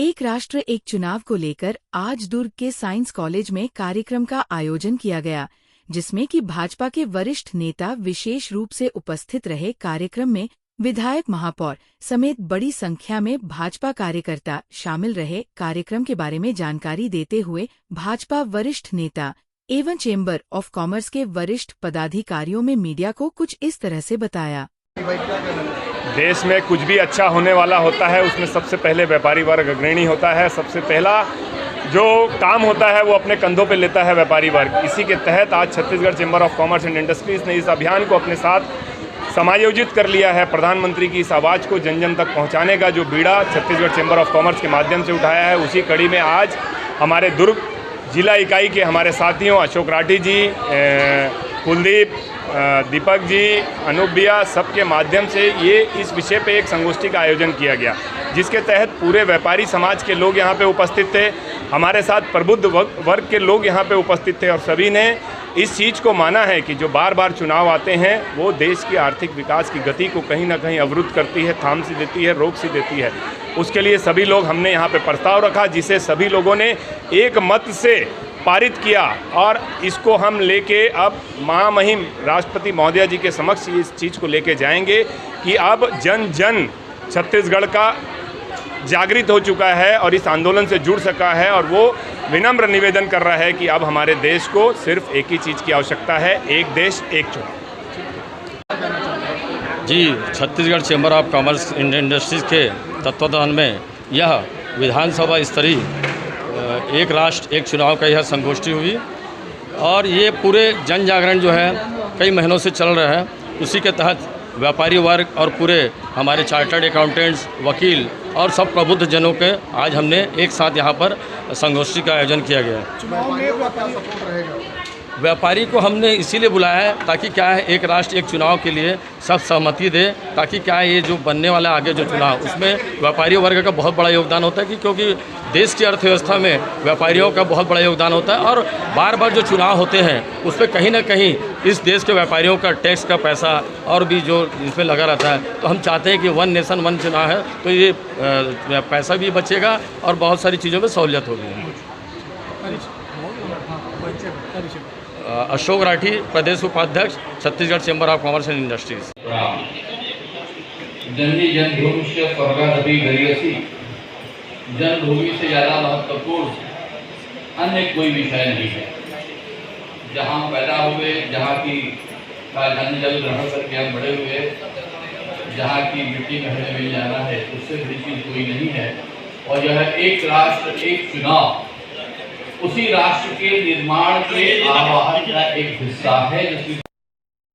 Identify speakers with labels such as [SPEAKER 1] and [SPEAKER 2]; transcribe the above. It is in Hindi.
[SPEAKER 1] एक राष्ट्र एक चुनाव को लेकर आज दुर्ग के साइंस कॉलेज में कार्यक्रम का आयोजन किया गया, जिसमें कि भाजपा के वरिष्ठ नेता विशेष रूप से उपस्थित रहे। कार्यक्रम में विधायक, महापौर समेत बड़ी संख्या में भाजपा कार्यकर्ता शामिल रहे। कार्यक्रम के बारे में जानकारी देते हुए भाजपा वरिष्ठ नेता एवं चेंबर ऑफ कॉमर्स के वरिष्ठ पदाधिकारियों में मीडिया को कुछ इस तरह से बताया।
[SPEAKER 2] देश में कुछ भी अच्छा होने वाला होता है उसमें सबसे पहले व्यापारी वर्ग अग्रणी होता है। सबसे पहला जो काम होता है वो अपने कंधों पे लेता है व्यापारी वर्ग। इसी के तहत आज Chhattisgarh chamber of commerce and industries ने इस अभियान को अपने साथ समायोजित कर लिया है। प्रधानमंत्री की इस आवाज़ को जन जन तक पहुंचाने का जो बीड़ा छत्तीसगढ़ चेंबर ऑफ कॉमर्स के माध्यम से उठाया है, उसी कड़ी में आज हमारे दुर्ग जिला इकाई के हमारे साथियों अशोक राठी जी, कुलदीप, दीपक जी, अनूप भैया, सबके माध्यम से ये इस विषय पे एक संगोष्ठी का आयोजन किया गया, जिसके तहत पूरे व्यापारी समाज के लोग यहाँ पे उपस्थित थे। हमारे साथ प्रबुद्ध वर्ग के लोग यहाँ पे उपस्थित थे और सभी ने इस चीज़ को माना है कि जो बार बार चुनाव आते हैं वो देश की आर्थिक विकास की गति को कहीं ना कहीं अवरुद्ध करती है, थाम सी देती है, रोक सी देती है। उसके लिए सभी लोग हमने यहाँ पे प्रस्ताव रखा, जिसे सभी लोगों ने एक मत से पारित किया और इसको हम लेके अब महामहिम राष्ट्रपति महोदया जी के समक्ष इस चीज़ को लेके जाएंगे कि अब जन जन छत्तीसगढ़ का जागृत हो चुका है और इस आंदोलन से जुड़ सका है और वो विनम्र निवेदन कर रहा है कि अब हमारे देश को सिर्फ एक ही चीज़ की आवश्यकता है, एक देश एक चुनाव।
[SPEAKER 3] जी, Chhattisgarh chamber of commerce and industries के तत्वावधान में यह विधानसभा स्तरीय एक राष्ट्र एक चुनाव का यह संगोष्ठी हुई और ये पूरे जन जागरण जो है कई महीनों से चल रहा है। उसी के तहत व्यापारी वर्ग और पूरे हमारे चार्टर्ड अकाउंटेंट्स, वकील और सब प्रबुद्ध जनों के आज हमने एक साथ यहाँ पर संगोष्ठी का आयोजन किया गया।
[SPEAKER 4] चुनाव में व्यापारी सपोर्ट रहेगा।
[SPEAKER 3] व्यापारी को हमने इसीलिए बुलाया है ताकि क्या है, एक राष्ट्र एक चुनाव के लिए सब सहमति दे, ताकि क्या है ये जो बनने वाला आगे जो चुनाव, उसमें व्यापारी वर्ग का बहुत बड़ा योगदान होता है कि क्योंकि देश की अर्थव्यवस्था में व्यापारियों का बहुत बड़ा योगदान होता है और बार बार जो चुनाव होते हैं उस पर कहीं ना कहीं इस देश के व्यापारियों का टैक्स का पैसा और भी जो इसमें लगा रहता है। तो हम चाहते हैं कि वन नेशन वन चुनाव है तो ये पैसा भी बचेगा और बहुत सारी चीज़ों में सहूलियत होगी। अशोक राठी, प्रदेश उपाध्यक्ष, Chhattisgarh chamber of commerce and industries.
[SPEAKER 5] जननी जन्मभूमि से स्वर्गादपि गरीयसी, जन्मभूमि से ज़्यादा महत्वपूर्ण अन्य कोई विषय नहीं है। जहाँ पैदा हुए, जहाँ की जल ग्रहण करके हम बड़े हुए, जहाँ की मिट्टी में हमें मिल जाना है, उससे बड़ी चीज़ कोई नहीं है। और यह एक राष्ट्र एक चुनाव उसी राष्ट्र के निर्माण के आह्वान का एक हिस्सा है।